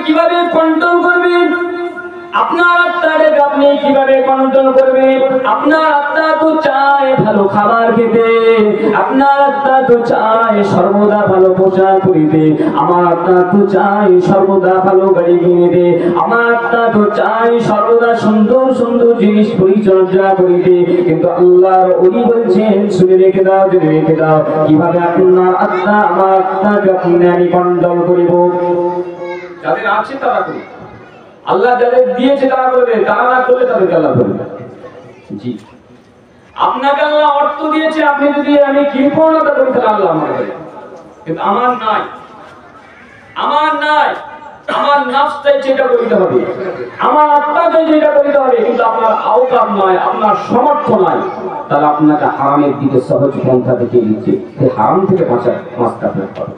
কিভাবে কন্ট্রোল করবেন? আপনার আত্মাটাকে আপনি কিভাবে কন্ট্রোল করবেন? আপনার আত্মা তো চায় ভালো খাবার খেতে, আপনার আত্মা তো চায় সর্বদা ভালো পোশাক পরিতে, আমার আত্মা তো চায় সর্বদা ভালো গাড়ি কিনতে, আমার আত্মা তো চায় সর্বদা সুন্দর সুন্দর জিনিস পরিচর্যা করিতে। কিন্তু আল্লাহর ওলি বলছেন, শুনে রেখে দাও, জেনে রেখে দাও, কিভাবে আপনার আত্মা আমার আত্মাকে আমি কন্ট্রোল করিব। যাদের আছে তারা করবে, আল্লাহ যাদের দিয়েছে তারা করবে, তারা না করলে তাদেরকে আল্লাহ করবে। জি, আপনাকে আল্লাহ অর্থ দিয়েছে, আপনি যদি আমি কৃপণতা করি তাহলে আল্লাহ আমার করবে, কিন্তু আমার নাই, আমার নাই, আমার নফস চাইছে এটা করতে হবে, আমার আত্মা চাইছে এটা করতে হবে, কিন্তু আপনার আওকাত নয়, আপনার সামর্থ্য নাই, তাহলে আপনাকে হারামের দিকে সহজ পন্থা দেখিয়ে দিচ্ছে, এই হারাম থেকে বাঁচতে আপনার হবে।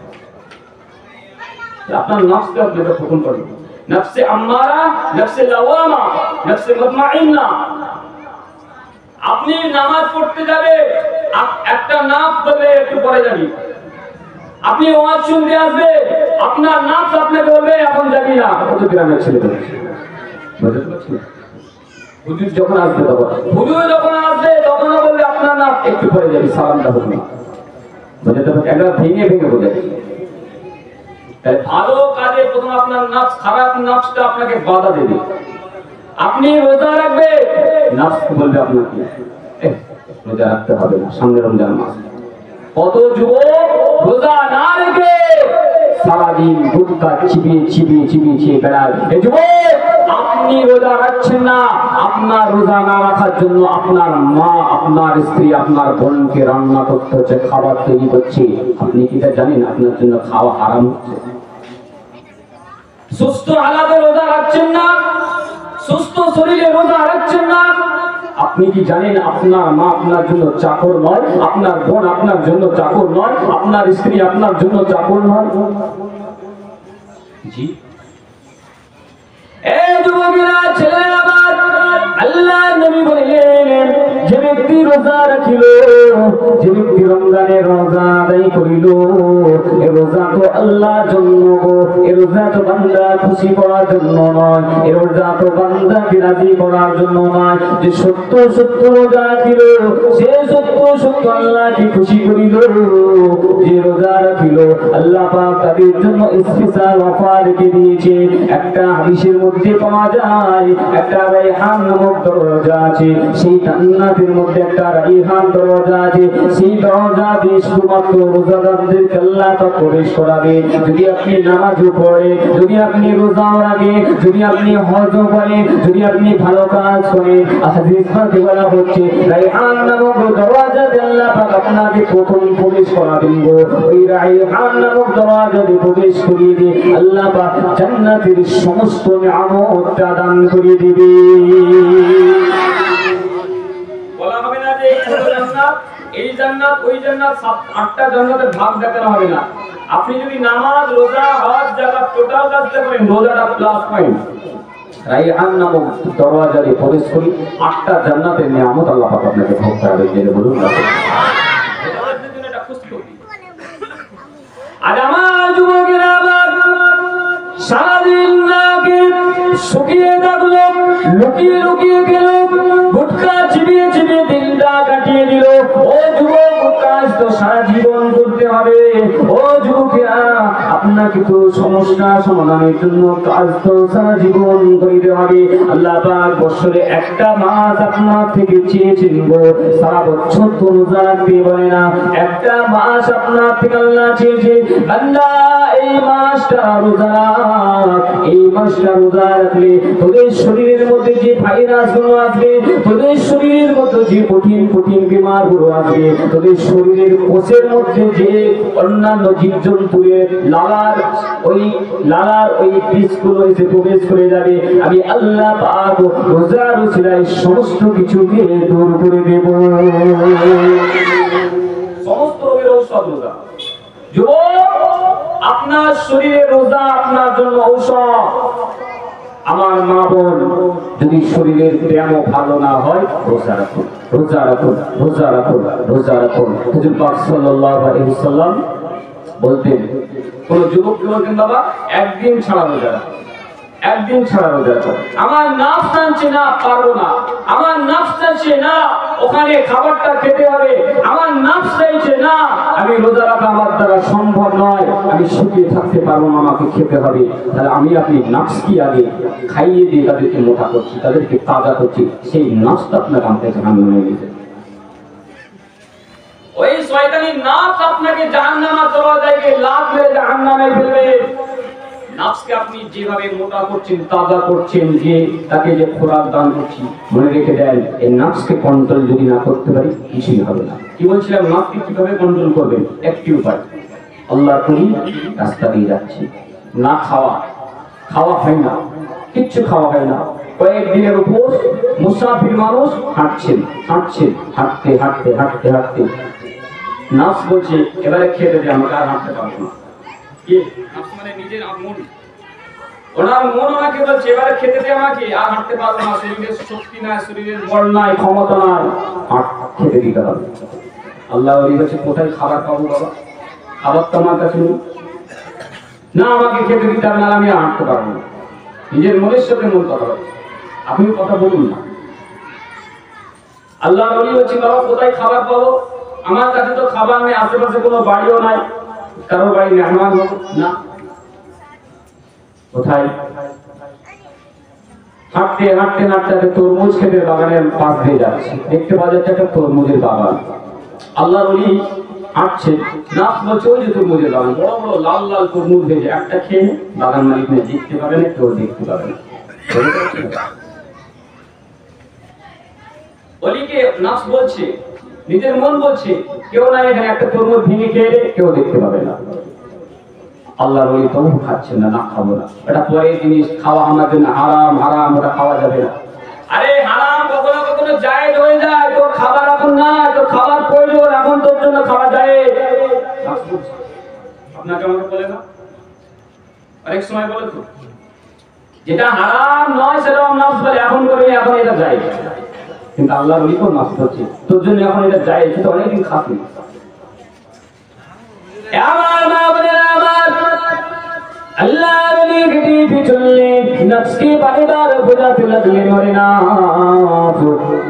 আপনার নফসকে আপনি পূরণ করবেন, নফসে আম্মারা, নফসে লাওয়ামা, নফসে মুতমাইন্না। আপনি নামাজ পড়তে যাবে, একটা নফস বলে একটু পরে যাবি, আপনি ওয়াজ শুনতে আসবে, আপনার নফস আপনাকে বলবে এখন যাবি না। কত গ্রামের ছেলে বলছে, বুঝতে পারছেন? হুজুর যখন আসবে তখন, হুজুর যখন আসবে তখন বলবে আপনার নফস একটু পরে যাবি, সালামটা হোক না। বুঝতে পারছেন? একবার ভেঙে ভেঙে বোঝা যায়। ভালো কাজে প্রথম আপনার নফস, খারাপ নফসটা আপনাকে বাধা দেবে। আপনি রোজা রাখবে, নফস বলবে আপনাকে রোজা রাখতে হবে না, সামনে রমজান মাস। কত যুবক রোজা না রেখে সারাদিন গুটখা চিবিয়ে চিবিয়ে চিবিয়ে চিবিয়ে বেড়ায়। এই যুবক, আপনি রোজা রাখছেন না, আপনার রোজা না রাখার জন্য আপনার মা, আপনার স্ত্রী, আপনার বোনকে রান্না করতে হচ্ছে, খাবার তৈরি করছে। আপনি কি তা জানেন আপনার জন্য খাওয়া হারাম হচ্ছে? সুস্থ হালাতে রোজা রাখছেন না, সুস্থ শরীরে রোজা রাখছেন না। আপনি কি জানেন আপনার মা আপনার জন্য চাকর নয়, আপনার বোন আপনার জন্য চাকর নয়, আপনার স্ত্রী আপনার জন্য চাকর নয়? জি, এই যুবকেরা, ছেলেরা, আল্লাহ নবী বলেন, যে ব্যক্তি রোজা রাখিল, যে ব্যক্তি রমজানের রোজা আদায় করিল, এই রোজা তো আল্লাহর জন্য, এই রোজা তো বান্দা খুশি করার জন্য নয়, এই রোজা তো বান্দাকে রাজি করার জন্য নয়। যে সত্য সত্য রোজা রাখিল, সে সত্য সত্য আল্লাহকে খুশি করিল। যে রোজা রাখিল, আল্লাহ পাক তাদের জন্য স্পেশাল অফার রেখে দিয়েছে। একটা হাদিসের মধ্যে পাওয়া যায়, একটা রায়হান নামক দরজা আছে, সেই জান্নাতের মধ্যে একটা রায়হান দরজা আছে, সেই দরজা দিয়ে শুধুমাত্র রোজাদারদেরকে আল্লাহ পাক প্রবেশ করাবে। যদি আপনি নামাজও পড়ে, যদি আপনি রোজাও রাখে, যদি আপনি হজও করেন, যদি আপনি ভালো কাজ করেন, হাদিস পাকে বলা হচ্ছে রায়হান নামক দরজা দিয়ে আল্লাহ পাক আপনাকে প্রথম প্রবেশ করাবেন গো। ওই রায়হান নামক দরজা দিয়ে প্রবেশ করিয়ে দিয়ে আল্লাহ পাক জান্নাতের সমস্ত নিয়ামত দান করে দিবে। বলা হবে না যে এই জান্নাত, এই জান্নাত, ওই জান্নাত, 7-8টা জান্নাতের ভাগ দেখানো হবে না। আপনি যদি নামাজ, রোজা, হজ, যাকাত টোটাল কাজটা করেন, রোজাটা প্লাস পয়েন্ট। রায়হান নামক দরজা দিয়ে প্রবেশ করি, 8টা জান্নাতের নিয়ামত আল্লাহ পাক আপনাকে ভোগ করাবে। জেনে বলুন না, এটা খুশখবরি। আর আমার যুবকেরা সারাদিন নাকে শুকিয়ে থাকলো, লুকিয়ে লুকিয়ে গেল, গুটখা চিবিয়ে চিবিয়ে দিনটা কাটিয়ে দিল। ও যুবক, কাজ তো সারা জীবন করতে হবে। ও যুবকেরা, আপনাকে তো সমস্যা সমাধানের জন্য কাজ তো সারা জীবন করতে হবে। আল্লাহ পাক বছরে একটা মাস আপনার থেকে চেয়েছেন গো, সারা বছর তো রোজা রাখতে বলে না, একটা মাস আপনার থেকে আল্লাহ চেয়েছে, বান্দা এই মাসটা রোজা, এই মাসটা রোজা রাখলে তোদের শরীরের মধ্যে যে ভাইরাস গুলো আসবে, তোদের শরীরের মধ্যে যে কঠিন কঠিন বিমার গুলো আসবে, তোদের শরীরের কোষের মধ্যে যে অন্যান্য জীবজন্তুর লালার ওই বীজগুলো এসে প্রবেশ করে যাবে, আমি আল্লাহ পাক রোজার উসিলায় সমস্ত কিছুকে দূর করে দেব। সমস্ত রোগের ঔষধ রোজা। যুবক, আপনার শরীরে রোজা আপনার জন্য ঔষধ। আমার মা বোন, যদি শরীরের ব্যায়ামও ভালো না হয়, রোজা রাখুন, রোজা রাখুন, রোজা রাখুন, রোজা রাখুন। হুজুর পাক সাল্লাল্লাহু আলাইহি ওয়াসাল্লাম বলতেন, কোন যুবককে বলতেন, বাবা একদিন ছাড়া রোজা রাখুন, একদিন ছাড়া রোজা রাখো। আমার নফস চাইছে না, পারবো না। আমার নফস চাইছে না ওখানে খাবারটা খেতে হবে। আমার নফস চাইছে না আমি রোজা রাখা আমার দ্বারা সম্ভব নয়, আমি শুকিয়ে থাকতে পারবো না, আমাকে খেতে হবে। তাহলে আমি আপনি নফসকে আগে খাইয়ে দিয়ে তাদেরকে মোটা করছি, তাদেরকে তাজা করছি, সেই নফসটা আপনাকে আমাকে জাহান্নামে নিয়ে যাবে। ওই শয়তানি নফস আপনাকে জাহান্নামে দরজায় লাত মেরে জাহান্নামে ফেলবে। নফসকে আপনি যেভাবে মোটা করছেন, তাজা করছেন, যে তাকে যে খোরাক দান করছি, মনে রেখে দেন এই নফসকে কন্ট্রোল যদি না করতে পারি কিছুই হবে না। কি বলছিলাম, নফসকে কিভাবে কন্ট্রোল করবেন? একটি উপায়, আল্লাহর করি রাস্তা দিয়ে যাচ্ছি, না খাওয়া, খাওয়া হয় না, কিচ্ছু খাওয়া হয় না, কয়েকদিনের উপর মুসাফির মানুষ হাঁটছেন, হাঁটছেন, হাঁটতে হাঁটতে হাঁটতে হাঁটতে নফস বলছে এবারে খেতে দে, আমাকে আর হাঁটতে পারবো না। মানে নিজের মন, ওনার মন ওনাকে বলছে এবারে খেতে দে আমাকে, আর হাঁটতে পারবো না, শরীরের শক্তি নাই, শরীরের বল নাই, ক্ষমতা নাই, খেতে দিতে হবে। আল্লাহ বলছে কোথায় খাবার পাবো বাবা? খাবার তো আমার কাছে নেই, না আমাকে খেতে দিতে হবে, না আমি হাঁটতে পারবো না। নিজের মনের সাথে মন কথা বলে, আপনি কথা বলুন না। আল্লাহ বলছে বাবা কোথায় খাবার পাবো? আমার কাছে তো খাবার নেই, আশেপাশে কোনো বাড়িও নাই, কারো বাড়ি মেহমান হবো না, কোথায়? হাঁটতে হাঁটতে হাঁটতে তরমুজ খেতে বাগানের পাশ দিয়ে যাচ্ছে, দেখতে পাওয়া যাচ্ছে একটা তরমুজের বাগান। আল্লাহ বলি হাঁটছে, নাচ বলছে ওই যে তরমুজের বাগান, বড় বড় লাল লাল তরমুজ ভেজে, একটা খেয়ে বাগান মালিক দেখতে পাবে না, কেউ দেখতে পাবে না। অলিকে নাচ বলছে, নিজের মন বলছে কেউ না এখানে একটা তরমুজ ভেঙে খেয়ে কেউ দেখতে পাবে না। আল্লাহর ওলি তবু খাচ্ছেন না, না খাবো না, এটা পরের জিনিস, খাওয়া আমার জন্য হারাম, হারাম, ওটা খাওয়া যাবে না। আরে হারাম কখনো কখনো জায়েজ হয়ে যায়, তোর খাবার এখন না, তোর খাবার প্রয়োজন, এখন তোর জন্য খাওয়া যায়। আপনাকে আমাকে বলে না, অনেক সময় বলে তো যেটা হারাম নয় সেরকম নফস বলে এখন করে, এখন এটা জায়েজ। কিন্তু আল্লাহর ওলি তো নফস হচ্ছে তোর জন্য এখন এটা জায়েজ, সেটা অনেকদিন খাসনি। আমার মা বোনেরা আমার, আল্লাহর ওলি গেটি পিছলে নফসকে বারবার বোঝাতে লাগলেন, ওরে না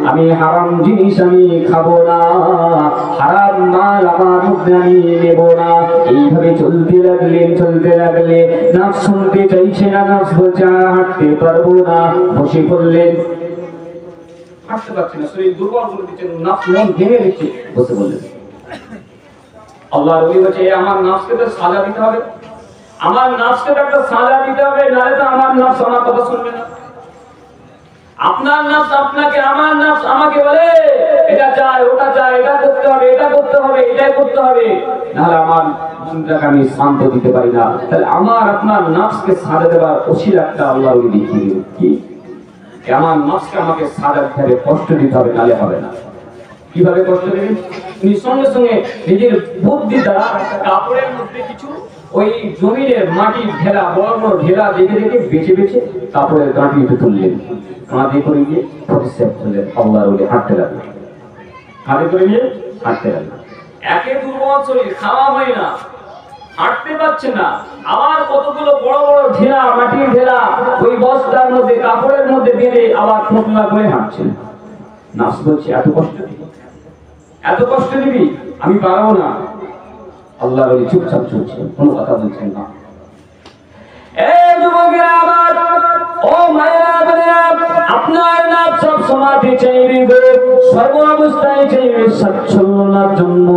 আমি হারাম জিনিস আমি খাবো না, হারাম মাল আমার মুখে আমি নেব না। এইভাবে চলতে লাগলেন, চলতে লাগলে নফস শুনতে চাইছে না, নফস বলছে হাঁটতে পারবো না, বসে পড়লেন, হাঁটতে পারছে না, শরীর দুর্বল করে দিচ্ছেন, নফস মন ভেঙে দিচ্ছে, বসে বললেন। আল্লাহর ওলি বলছে আমার নফসকে তো সাজা দিতে হবে, আমার নফসকে একটা সাজা দিতে হবে, নাহলে তো আমার নফস আমার কথা শুনবে না। আপনার নফস আপনাকে, আমার নফস আমাকে বলে এটা চাই, ওটা চাই, এটা করতে হবে, এটা করতে হবে, এটাই করতে হবে, নাহলে আমার মনটাকে আমি শান্ত দিতে পারি না। তাহলে আমার আপনার নফসকে সাজা দেওয়ার ওসিলাটা আল্লাহর ওলি দেখিয়ে দিল কি, আমার নফসকে আমাকে সাজা দিতে হবে, কষ্ট দিতে হবে, নাহলে হবে না। কিভাবে কষ্ট দেবেন? তিনি সঙ্গে সঙ্গে নিজের বুদ্ধি দ্বারা কাপড়ের মধ্যে কিছু ওই জমিনের মাটির ঢেলা, বড় বড় ঢেলা দেখে দেখে বেছে বেছে কাপড়ের গাঁটিতে তুললেন, কাঁধে করে গিয়ে প্রতিষ্ঠা করলেন। আল্লাহর ওলি হাঁটতে লাগলেন, কাঁধে করে গিয়ে হাঁটতে লাগলেন। একে দুর্বল শরীর, খাওয়া হয় না, হাঁটতে পারছে না, আবার কতগুলো বড় বড় ঢেলা, মাটির ঢেলা ওই বস্তার মধ্যে কাপড়ের মধ্যে বেঁধে আবার ফোটলা করে হাঁটছেন। নফস বলছে এত কষ্ট দিবি, এত কষ্ট দিবি, আমি পারবো না। আল্লাহর ওলি চুপচাপ চলছে, কোনো কথা বলছেন না। এই যুবকেরা আমার, ও মায়েরা বোনেরা, আপনার নফস সব সমাধি চাইবে গো, সর্ব অবস্থায় চাইবে স্বচ্ছলতার জন্য,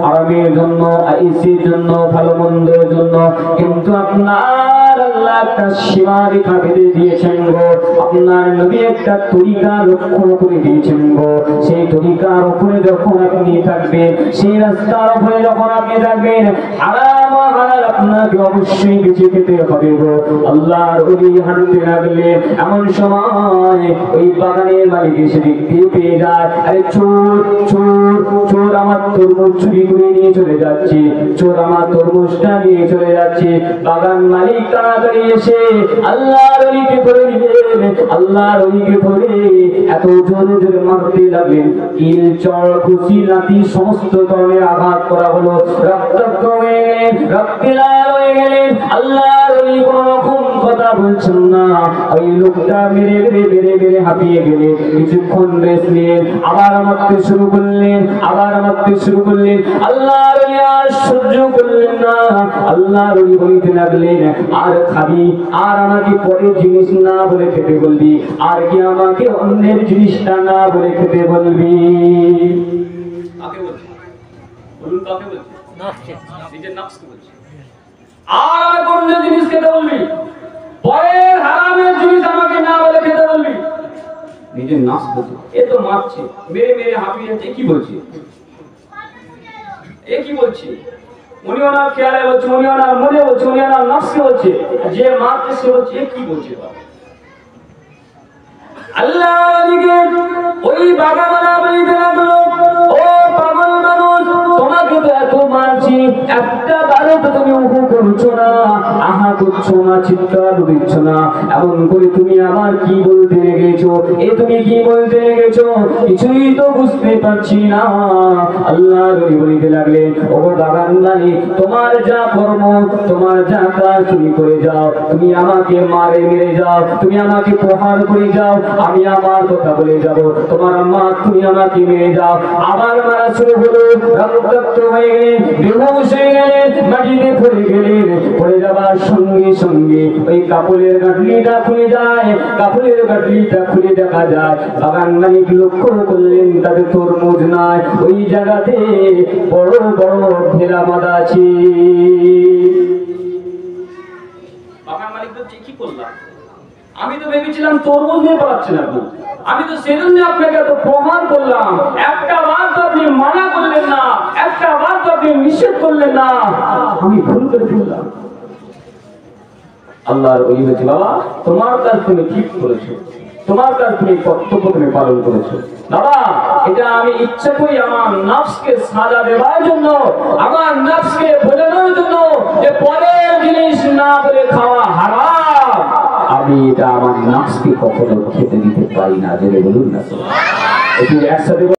আরামের জন্য, আইসির জন্য, ভালো মন্দের জন্য। কিন্তু আপনার আল্লাহ একটা সীমারেখা বেঁধে দিয়েছেন গো, আপনার নবী একটা তরিকা লক্ষ্য করে দিয়েছেন গো। সেই তরিকার উপরে যখন আপনি থাকবেন, সেই রাস্তার উপরে যখন আপনি থাকবেন, হারাম হালাল আপনাকে অবশ্যই বেঁচে খেতে হবে গো। আল্লাহর ওলি হাঁটতে লাগলে এমন সময় ওই বাগানের মালিক এসে দেখতে পেয়ে যায়, আরে চোর চোর চোর আমার তরমুজ চুরি করে নিয়ে চলে যাচ্ছে, চোর আমার তরমুজটা নিয়ে চলে যাচ্ছে। বাগান মালিক তাড়াতাড়ি এসে আল্লাহর ওলিকে ধরে নিলেন, আল্লাহর ওলিকে ধরে এত জোরে জোরে মারতে লাগলেন, কিল চড় খুশি লাঠি সমস্ত ধরনের আঘাত করা হলো, রক্তাক্ত হয়ে গেলেন, রক্তে লাল হয়ে গেলেন। আল্লাহর ওলি কোন রকম কথা বলছেন না। ওই লোকটা মেরে মেরে মেরে মেরে হাঁপিয়ে গেলে কিছুক্ষণ রেস্ট নিয়ে আবার মারতে শুরু করলেন, আবার মারতে শুরু করলেন। আল্লাহর ওলি আর সহ্য করলেন না। আল্লাহর ওলি বলতে লাগলেন, আর খাবি? আর আমাকে পরের জিনিস না বলে খেতে বলবি? আর কি আমাকে অন্যের জিনিসটা না বলে খেতে বলবি? কাকে বলছি বলুন, কাকে বলছি? নিজের নফসকে বলছি। আর আমাকে অন্য জিনিস খেতে বলবি? পরের হারামের জিনিস আমাকে না বলে খেতে বলবি? নিজের নফস বলছে। এ তো মারছে, মেরে মেরে হাঁপিয়ে যাচ্ছে, কি বলছে? এ কি বলছে? উনি ওনার খেয়ালে বলছে, উনি ওনার মনে বলছে, উনি ওনার নফসকে বলছে। যে মারছে সে বলছে, এ কি বলছে? আল্লাহ ওই বাগানা বলিতে লাগলো, ও পাগল মানুষ, তোমাকে তো এত মারছি, একটা বারো তো তুমি উহু করছো না, আহা করছো না, চিৎকার দিচ্ছ না। এমন করে তুমি আমার কি বলতে লেগেছো? এ তুমি কি বলতে লেগেছো? কিছুই তো বুঝতে পারছি না। আল্লাহ বলিতে লাগলেন, ও বাগানদানি, তোমার যা কর্ম, তোমার যা কাজ তুমি করে যাও। তুমি আমাকে মারে মেরে যাও, তুমি আমাকে প্রহার করে যাও, আমি আমার কথা বলে যাব। তোমার মা, তুমি আমাকে মেরে যাও। আবার মারা শুরু হলো, রক্তাক্ত হয়ে গেলেন, বেহুশ হয়ে গেলেন, মাটিতে পড়ে গেলেন। পড়ে যাবার সঙ্গে সঙ্গে ওই কাপড়ের গাঁটলিটা খুলে যায়। কাপড়ের গাঁটলিটা খুলে দেখা যায়, বাগান মালিক লক্ষ্য করলেন তাদের তরমুজ নাই, ওই জায়গাতে বড় বড় ভেড়া বাঁধা আছে। বাগান মালিক বলছে, কি করলাম? আমি তো ভেবেছিলাম তরমুজ নিয়ে পাচ্ছেন আপনি, আমি তো সেজন্য আপনাকে এত প্রমাণ করলাম। একটা বার তো আপনি মানা করলেন না, একটা বার তো আপনি নিষেধ করলেন না, আমি ভুল করে ফেললাম। আল্লাহর ওলি বলছে, বাবা তোমার কাজ তুমি ঠিক করেছো, তোমার কাজ তুমি কর্তব্য তুমি পালন করেছো। বাবা এটা আমি ইচ্ছা করি আমার নফসকে সাজা দেওয়ার জন্য, আমার নফসকে বোঝানোর জন্য যে পরের জিনিস না বলে খাওয়া হারাম, আমি এটা আমার নফসকে কখনো খেতে দিতে পারি না। জেনে বলুন না, একটু একসাথে